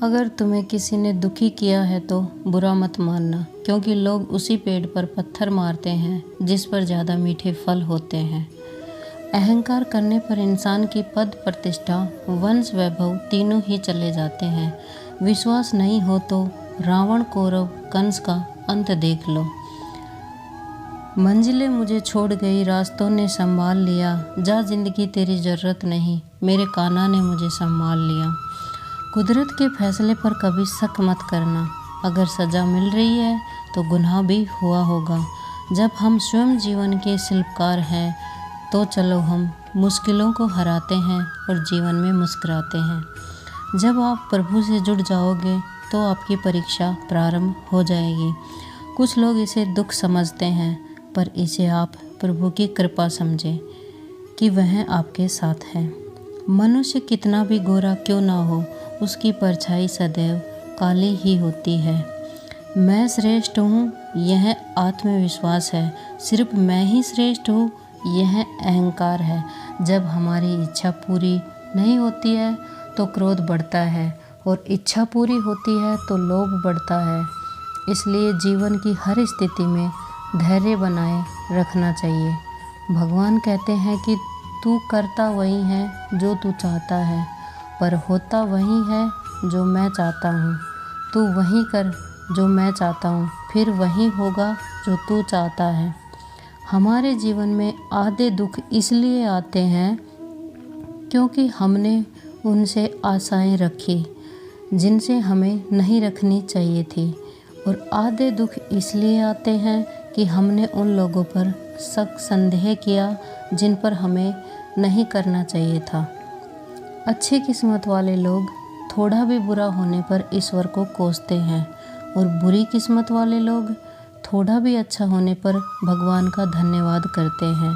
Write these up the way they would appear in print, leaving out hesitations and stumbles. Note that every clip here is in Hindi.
अगर तुम्हें किसी ने दुखी किया है तो बुरा मत मानना, क्योंकि लोग उसी पेड़ पर पत्थर मारते हैं जिस पर ज़्यादा मीठे फल होते हैं। अहंकार करने पर इंसान की पद प्रतिष्ठा, वंश वैभव तीनों ही चले जाते हैं। विश्वास नहीं हो तो रावण, कौरव, कंस का अंत देख लो। मंजिलें मुझे छोड़ गई, रास्तों ने संभाल लिया। जा जिंदगी तेरी ज़रूरत नहीं, मेरे कान्हा ने मुझे संभाल लिया। कुदरत के फैसले पर कभी शक मत करना। अगर सज़ा मिल रही है तो गुनाह भी हुआ होगा। जब हम स्वयं जीवन के शिल्पकार हैं तो चलो हम मुश्किलों को हराते हैं और जीवन में मुस्कुराते हैं। जब आप प्रभु से जुड़ जाओगे तो आपकी परीक्षा प्रारंभ हो जाएगी। कुछ लोग इसे दुख समझते हैं, पर इसे आप प्रभु की कृपा समझें कि वह आपके साथ है। मनुष्य कितना भी गोरा क्यों ना हो, उसकी परछाई सदैव काली ही होती है। मैं श्रेष्ठ हूँ, यह आत्मविश्वास है। सिर्फ मैं ही श्रेष्ठ हूँ, यह अहंकार है। जब हमारी इच्छा पूरी नहीं होती है तो क्रोध बढ़ता है, और इच्छा पूरी होती है तो लोभ बढ़ता है। इसलिए जीवन की हर स्थिति में धैर्य बनाए रखना चाहिए। भगवान कहते हैं कि तू करता वही है जो तू चाहता है, पर होता वही है जो मैं चाहता हूँ। तू वही कर जो मैं चाहता हूँ, फिर वही होगा जो तू चाहता है। हमारे जीवन में आधे दुख इसलिए आते हैं क्योंकि हमने उनसे आशाएं रखी जिनसे हमें नहीं रखनी चाहिए थी, और आधे दुख इसलिए आते हैं कि हमने उन लोगों पर शक संदेह किया जिन पर हमें नहीं करना चाहिए था। अच्छी किस्मत वाले लोग थोड़ा भी बुरा होने पर ईश्वर को कोसते हैं, और बुरी किस्मत वाले लोग थोड़ा भी अच्छा होने पर भगवान का धन्यवाद करते हैं।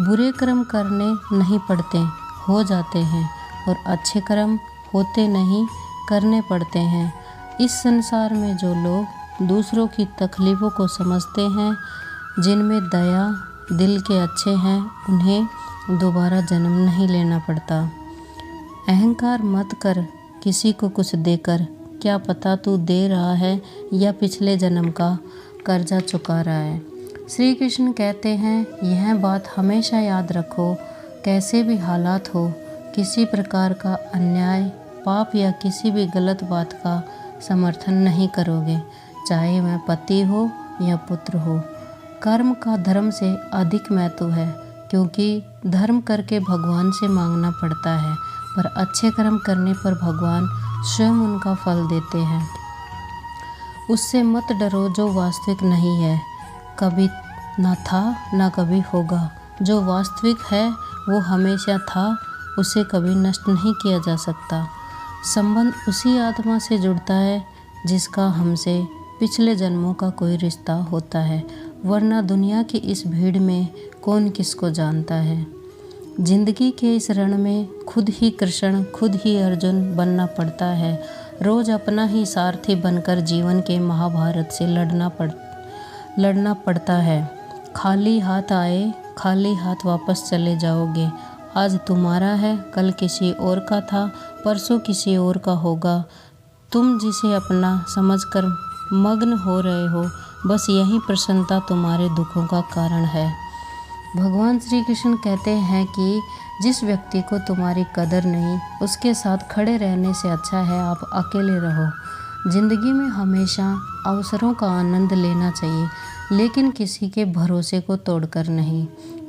बुरे कर्म करने नहीं पड़ते, हो जाते हैं, और अच्छे कर्म होते नहीं, करने पड़ते हैं। इस संसार में जो लोग दूसरों की तकलीफ़ों को समझते हैं, जिनमें दया, दिल के अच्छे हैं, उन्हें दोबारा जन्म नहीं लेना पड़ता। अहंकार मत कर किसी को कुछ देकर, क्या पता तू दे रहा है या पिछले जन्म का कर्जा चुका रहा है। श्री कृष्ण कहते हैं, यह बात हमेशा याद रखो, कैसे भी हालात हो, किसी प्रकार का अन्याय, पाप या किसी भी गलत बात का समर्थन नहीं करोगे, चाहे वह पति हो या पुत्र हो। कर्म का धर्म से अधिक महत्व है, क्योंकि धर्म करके भगवान से मांगना पड़ता है, पर अच्छे कर्म करने पर भगवान स्वयं उनका फल देते हैं। उससे मत डरो जो वास्तविक नहीं है, कभी ना था ना कभी होगा। जो वास्तविक है वो हमेशा था, उसे कभी नष्ट नहीं किया जा सकता। संबंध उसी आत्मा से जुड़ता है जिसका हमसे पिछले जन्मों का कोई रिश्ता होता है, वरना दुनिया की इस भीड़ में कौन किसको जानता है। जिंदगी के इस रण में खुद ही कृष्ण, खुद ही अर्जुन बनना पड़ता है। रोज़ अपना ही सारथी बनकर जीवन के महाभारत से लड़ना पड़ता है। खाली हाथ आए, खाली हाथ वापस चले जाओगे। आज तुम्हारा है, कल किसी और का था, परसों किसी और का होगा। तुम जिसे अपना समझकर मग्न हो रहे हो, बस यही प्रसन्नता तुम्हारे दुखों का कारण है। भगवान श्री कृष्ण कहते हैं कि जिस व्यक्ति को तुम्हारी कदर नहीं, उसके साथ खड़े रहने से अच्छा है आप अकेले रहो। जिंदगी में हमेशा अवसरों का आनंद लेना चाहिए, लेकिन किसी के भरोसे को तोड़कर नहीं।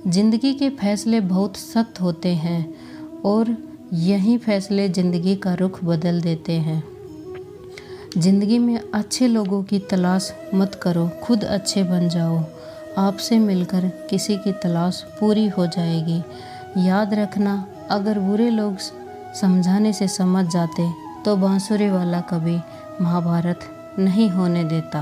जिंदगी के फैसले बहुत सख्त होते हैं, और यही फैसले ज़िंदगी का रुख बदल देते हैं। ज़िंदगी में अच्छे लोगों की तलाश मत करो, खुद अच्छे बन जाओ। आपसे मिलकर किसी की तलाश पूरी हो जाएगी। याद रखना, अगर बुरे लोग समझाने से समझ जाते तो बांसुरी वाला कभी महाभारत नहीं होने देता।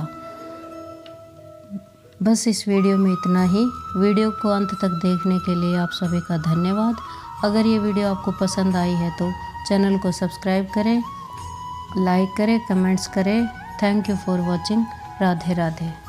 बस इस वीडियो में इतना ही। वीडियो को अंत तक देखने के लिए आप सभी का धन्यवाद। अगर ये वीडियो आपको पसंद आई है तो चैनल को सब्सक्राइब करें, लाइक करें, कमेंट्स करें। Thank you for watching. Radhe Radhe.